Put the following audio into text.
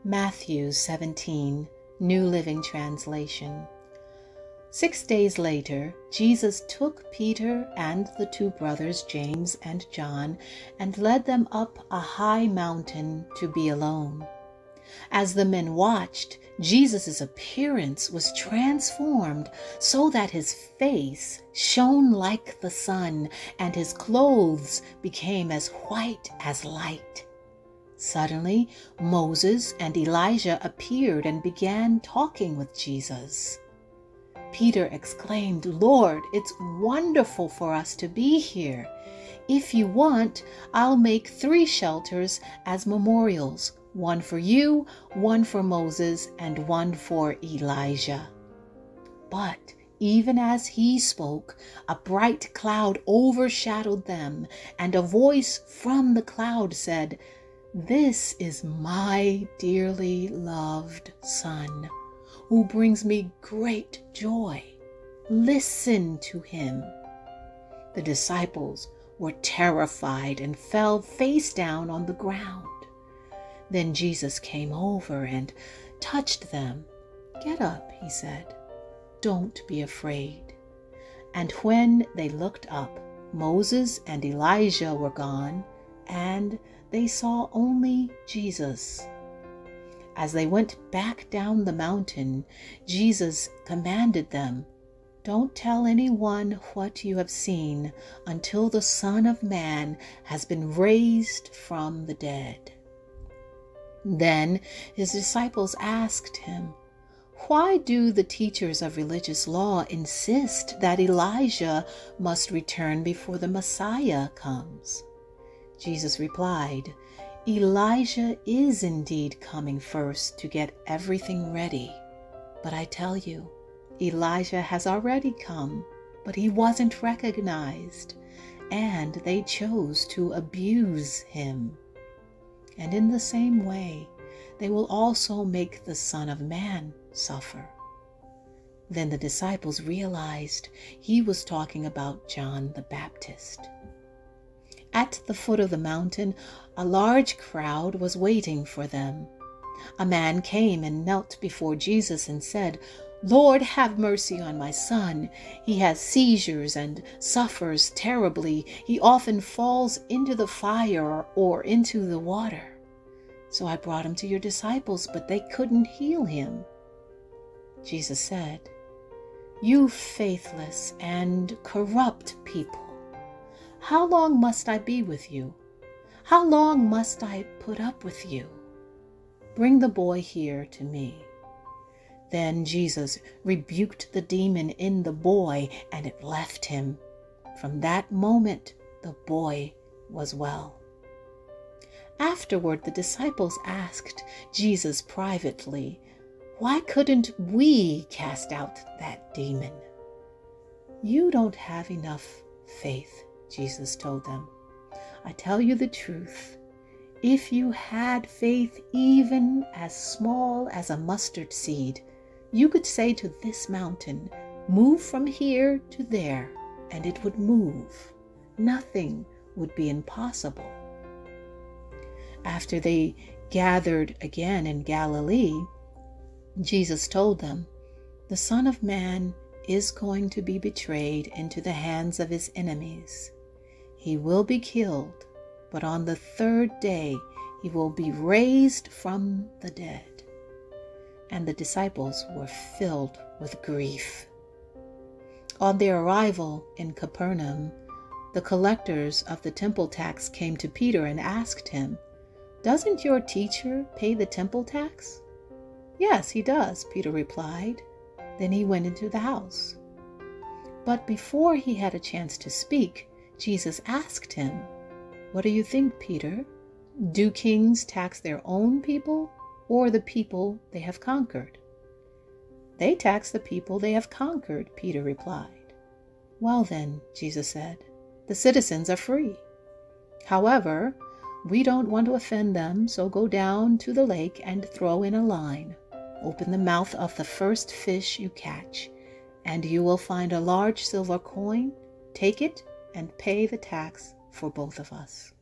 Matthew 17, New Living Translation. 6 days later, Jesus took Peter and the two brothers, James and John, and led them up a high mountain to be alone. As the men watched, Jesus' appearance was transformed so that his face shone like the sun, and his clothes became as white as light. Suddenly, Moses and Elijah appeared and began talking with Jesus. Peter exclaimed, "Lord, it's wonderful for us to be here. If you want, I'll make 3 shelters as memorials, one for you, one for Moses, and one for Elijah." But even as he spoke, a bright cloud overshadowed them, and a voice from the cloud said, "This is my dearly loved Son, who brings me great joy. Listen to him." The disciples were terrified and fell face down on the ground. Then Jesus came over and touched them. "Get up," he said. "Don't be afraid." And when they looked up, Moses and Elijah were gone, and they saw only Jesus. As they went back down the mountain, Jesus commanded them, "Don't tell anyone what you have seen until the Son of Man has been raised from the dead." Then his disciples asked him, "Why do the teachers of religious law insist that Elijah must return before the Messiah comes?" Jesus replied, "Elijah is indeed coming first to get everything ready. But I tell you, Elijah has already come, but he wasn't recognized, and they chose to abuse him. And in the same way, they will also make the Son of Man suffer." Then the disciples realized he was talking about John the Baptist. At the foot of the mountain, a large crowd was waiting for them. A man came and knelt before Jesus and said, "Lord, have mercy on my son. He has seizures and suffers terribly. He often falls into the fire or into the water. So I brought him to your disciples, but they couldn't heal him." Jesus said, "You faithless and corrupt people. How long must I be with you? How long must I put up with you? Bring the boy here to me." Then Jesus rebuked the demon in the boy, and it left him. From that moment, the boy was well. Afterward, the disciples asked Jesus privately, "Why couldn't we cast out that demon?" "You don't have enough faith," Jesus told them. "I tell you the truth. If you had faith even as small as a mustard seed, you could say to this mountain, 'Move from here to there,' and it would move. Nothing would be impossible." After they gathered again in Galilee, Jesus told them, "The Son of Man is going to be betrayed into the hands of his enemies. He will be killed, but on the 3rd day he will be raised from the dead." And the disciples were filled with grief. On their arrival in Capernaum, the collectors of the temple tax came to Peter and asked him, "Doesn't your teacher pay the temple tax?" "Yes, he does," Peter replied. Then he went into the house. But before he had a chance to speak, Jesus asked him, "What do you think, Peter? Do kings tax their own people or the people they have conquered?" "They tax the people they have conquered," Peter replied. "Well then," Jesus said, "the citizens are free. However, we don't want to offend them, so go down to the lake and throw in a line. Open the mouth of the first fish you catch, and you will find a large silver coin. Take it and pay the tax for both of us."